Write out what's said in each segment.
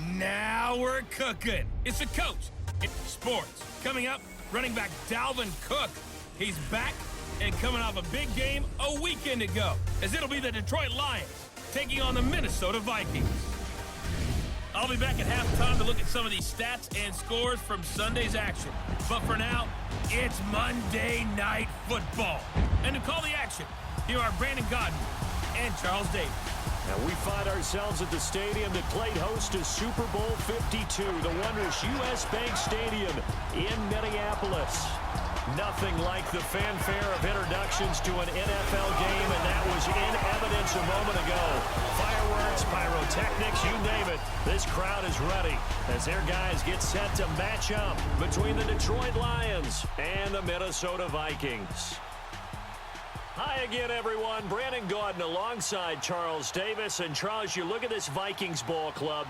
Now we're cooking. It's the coach. It's sports. Coming up, running back Dalvin Cook. He's back and coming off a big game a weekend ago, as it'll be the Detroit Lions taking on the Minnesota Vikings. I'll be back at halftime to look at some of these stats and scores from Sunday's action. But for now, it's Monday Night Football. And to call the action, here are Brandon Gaudin and Charles Davis. Now we find ourselves at the stadium that played host to Super Bowl 52, the wondrous U.S. Bank Stadium in Minneapolis. Nothing like the fanfare of introductions to an NFL game, and that was in evidence a moment ago. Fireworks, pyrotechnics, you name it. This crowd is ready as their guys get set to match up between the Detroit Lions and the Minnesota Vikings. Hi again, everyone. Brandon Gaudin alongside Charles Davis. And Charles, you look at this Vikings ball club.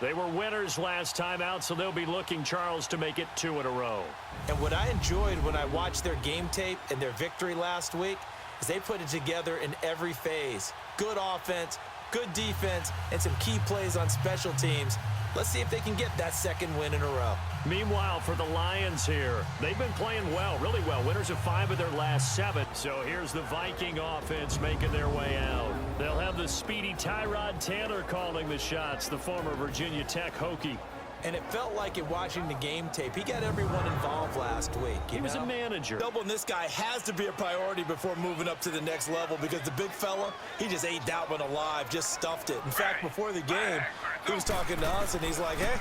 They were winners last time out, so they'll be looking, Charles, to make it 2 in a row. And what I enjoyed when I watched their game tape and their victory last week is they put it together in every phase. Good offense, good defense, and some key plays on special teams. Let's see if they can get that second win in a row. Meanwhile, for the Lions here, they've been playing well, really well. Winners of 5 of their last 7. So here's the Viking offense making their way out. They'll have the speedy Tyrod Taylor calling the shots, the former Virginia Tech Hokie. And it felt like in watching the game tape, he got everyone involved last week. He was a manager. Doubling this guy has to be a priority before moving up to the next level because the big fella, he just ate that one alive, just stuffed it. In fact, before the game, he was talking to us, and he's like, hey,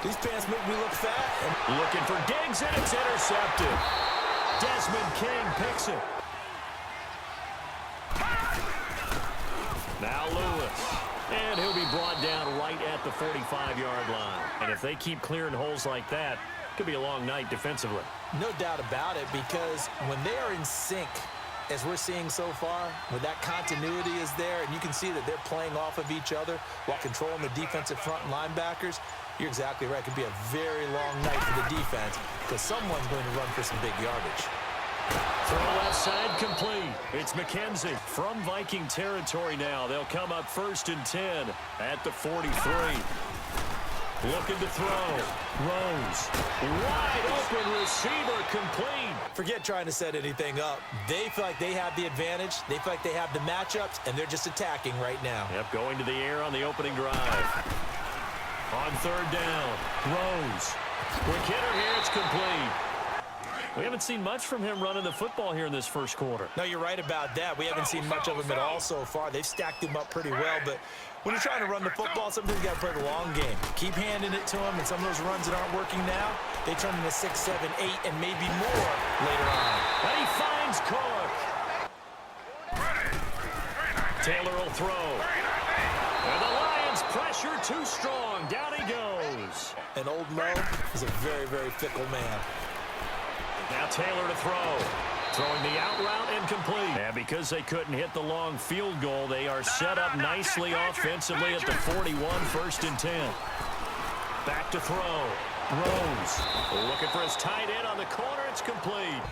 these pants make me look fat. And looking for Diggs, and it's intercepted. Desmond King picks it. Now Lewis. And he'll be brought down right at the 45-yard line. And if they keep clearing holes like that, it could be a long night defensively. No doubt about it, because when they are in sync, as we're seeing so far, when that continuity is there, and you can see that they're playing off of each other while controlling the defensive front and linebackers, you're exactly right. It could be a very long night for the defense because someone's going to run for some big yardage. Throw left side complete. It's McKenzie from Viking territory now. They'll come up 1st and 10 at the 43. Looking to throw. Rose. Wide open receiver complete. Forget trying to set anything up. They feel like they have the advantage. They feel like they have the matchups, and they're just attacking right now. Yep, going to the air on the opening drive. On 3rd down. Rose. Quick hitter here. It's complete. We haven't seen much from him running the football here in this first quarter. No, you're right about that. We haven't seen much of him at all so far. They've stacked him up pretty well, but when you're trying to run the football, sometimes you got to play the long game. Keep handing it to him, and some of those runs that aren't working now, they turn into 6, 7, 8, and maybe more later on. And he finds Cook. Taylor will throw. And the Lions pressure too strong. Down he goes. And old Mo is a very, very fickle man. Now Taylor to throw. Throwing the out route incomplete. And because they couldn't hit the long field goal, they are set up nicely offensively at the 41, 1st and 10. Back to throw. Rose looking for his tight end on the corner. It's complete.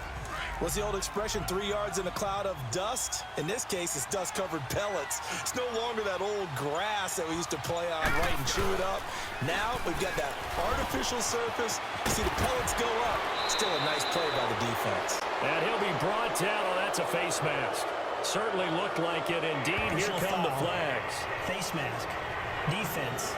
What's the old expression, 3 yards in a cloud of dust? In this case, it's dust-covered pellets. It's no longer that old grass that we used to play on, right, and chew it up. Now we've got that artificial surface. You see the pellets go up. Still a nice play by the defense. And he'll be brought down. Oh, that's a face mask. Certainly looked like it. Indeed, here come the flags. Face mask. Defense.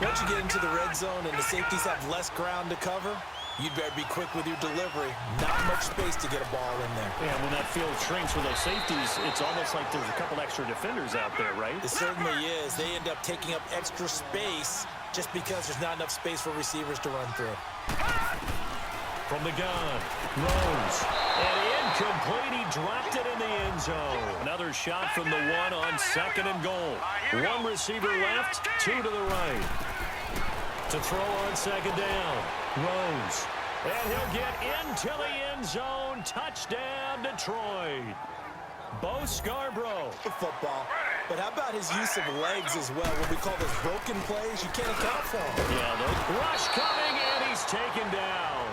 Once you get into the red zone and the safeties have less ground to cover, you'd better be quick with your delivery. Not much space to get a ball in there. Yeah, when that field shrinks with those safeties, it's almost like there's a couple extra defenders out there, right? It certainly is. They end up taking up extra space just because there's not enough space for receivers to run through. From the gun, Rose. And incomplete. He dropped it in the end zone. Another shot from the 1 on 2nd and goal. 1 receiver left, 2 to the right. To throw on 2nd down. Rose. And he'll get into the end zone. Touchdown, Detroit. Bo Scarborough. Football. But how about his use of legs as well? What we call those broken plays, you can't account for them. Yeah, the rush coming, and he's taken down.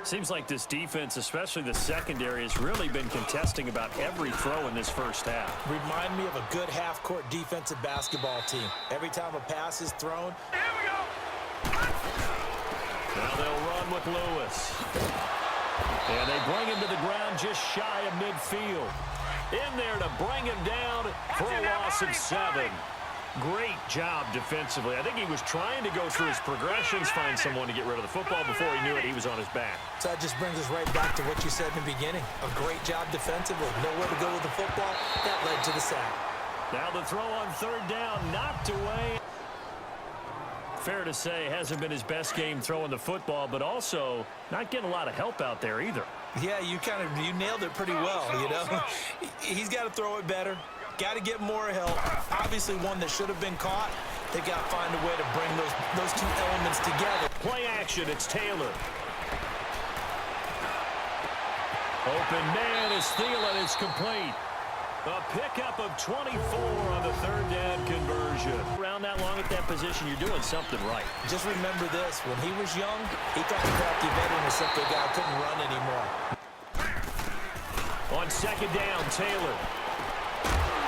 Seems like this defense, especially the secondary, has really been contesting about every throw in this first half. Remind me of a good half-court defensive basketball team. Every time a pass is thrown. Here we go. Now they'll run with Lewis. And they bring him to the ground just shy of midfield. In there to bring him down for a loss of 7. Great job defensively. I think he was trying to go through his progressions, find someone to get rid of the football. Before he knew it, he was on his back. So that just brings us right back to what you said in the beginning. A great job defensively. Nowhere to go with the football. That led to the sack. Now the throw on third down, knocked away. Fair to say, hasn't been his best game throwing the football, but also not getting a lot of help out there either. Yeah, you nailed it pretty well, you know. He's got to throw it better. Got to get more help. Obviously one that should have been caught. They got to find a way to bring those two elements together. Play action, it's Taylor. Open man is Thielen, it's complete. A pickup of 24 on the third down conversion. Around that long at that position, you're doing something right. Just remember this. When he was young, he thought the crafty veteran was simply a guy who couldn't run anymore. On second down, Taylor.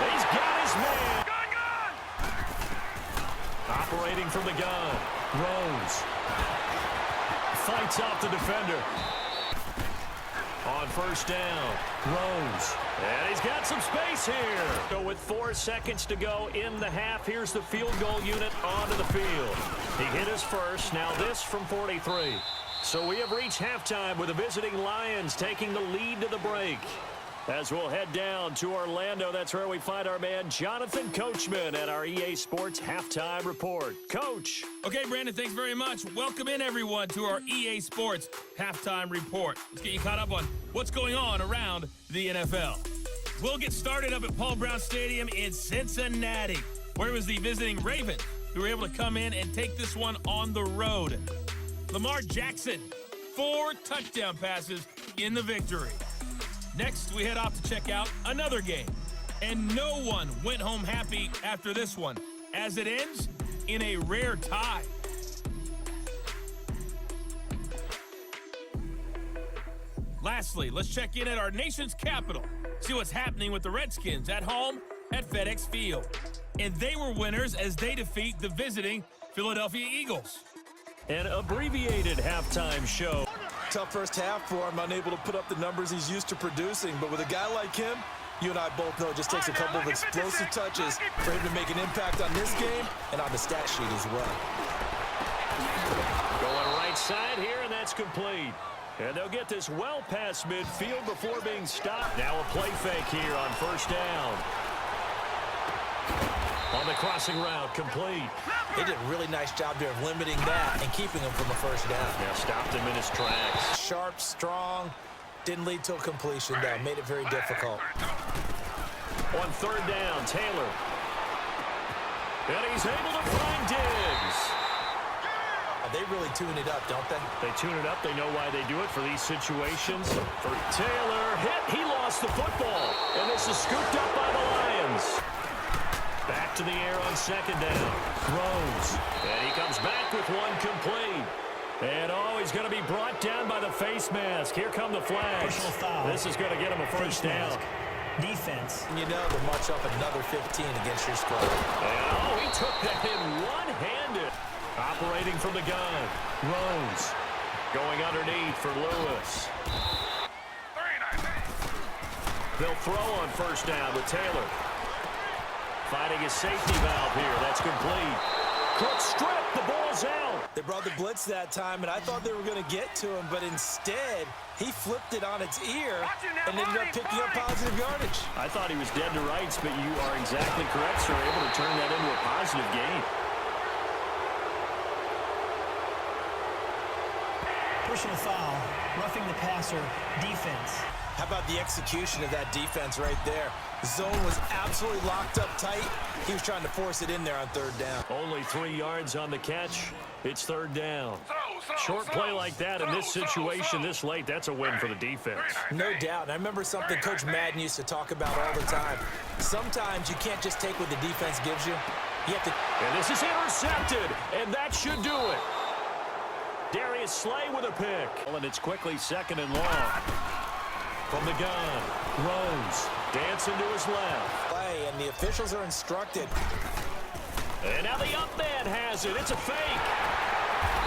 He's got his man. Operating from the gun. Rose. Fights off the defender. On first down, Rose. And he's got some space here. So with 4 seconds to go in the half, here's the field goal unit onto the field. He hit us first. Now this from 43. So we have reached halftime with the visiting Lions taking the lead to the break. As we'll head down to Orlando, that's where we find our man Jonathan Coachman at our EA Sports Halftime Report. Coach. Okay, Brandon, thanks very much. Welcome in, everyone, to our EA Sports Halftime Report. Let's get you caught up on what's going on around the NFL. We'll get started up at Paul Brown Stadium in Cincinnati, where it was the visiting Ravens who were able to come in and take this one on the road. Lamar Jackson, 4 touchdown passes in the victory. Next, we head off to check out another game. And no one went home happy after this one, as it ends in a rare tie. Lastly, let's check in at our nation's capital, see what's happening with the Redskins at home at FedEx Field. And they were winners as they defeat the visiting Philadelphia Eagles. An abbreviated halftime show. Tough first half for him, unable to put up the numbers he's used to producing. But with a guy like him, you and I both know it just takes a couple of explosive touches for him to make an impact on this game and on the stat sheet as well. Going right side here, and that's complete. And they'll get this well past midfield before being stopped. Now a play fake here on first down. On the crossing route, complete. They did a really nice job there of limiting that and keeping him from a first down. Yeah, stopped him in his tracks. Sharp, strong, didn't lead to a completion, though. Made it very difficult. On third down, Taylor. And he's able to find Diggs. They really tune it up, don't they? They tune it up. They know why they do it for these situations. For Taylor, hit. He lost the football. And this is scooped up by the Lions. Back to the air on second down. Rose. And he comes back with one complete. And, oh, he's going to be brought down by the face mask. Here come the flags. This is going to get him a first down. Defense. You know they'll march up another 15 against your squad. And, oh, he took that in one-handed. Operating from the gun. Rose. Going underneath for Lewis. They'll throw on first down with Taylor. Finding his safety valve here. That's complete. Quick strip. The ball's out. They brought the blitz that time, and I thought they were going to get to him, but instead, he flipped it on its ear and ended up picking up positive yardage. I thought he was dead to rights, but you are exactly correct, sir. Able to turn that into a positive gain. Personal foul. Roughing the passer. Defense. How about the execution of that defense right there? Zone was absolutely locked up tight. He was trying to force it in there on third down. Only 3 yards on the catch. It's third down. Short play like that in this situation this late, that's a win for the defense. No doubt. I remember something Coach Madden used to talk about all the time. Sometimes you can't just take what the defense gives you. You have to. And this is intercepted, and that should do it. Darius Slay with a pick. And it's quickly 2nd and long. From the gun, Rose dancing to his left. Play, and the officials are instructed. And now the up man has it. It's a fake.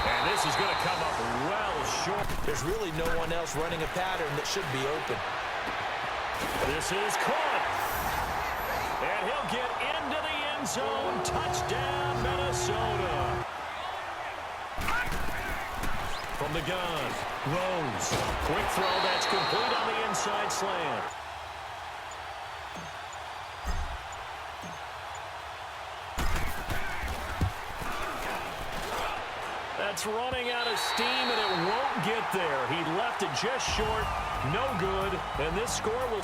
And this is going to come up well short. There's really no one else running a pattern that should be open. This is caught. And he'll get into the end zone. Touchdown, Minnesota. From the gun, Rose. Quick throw that's complete on the inside slant. That's running out of steam, and it won't get there. He left it just short. No good. And this score will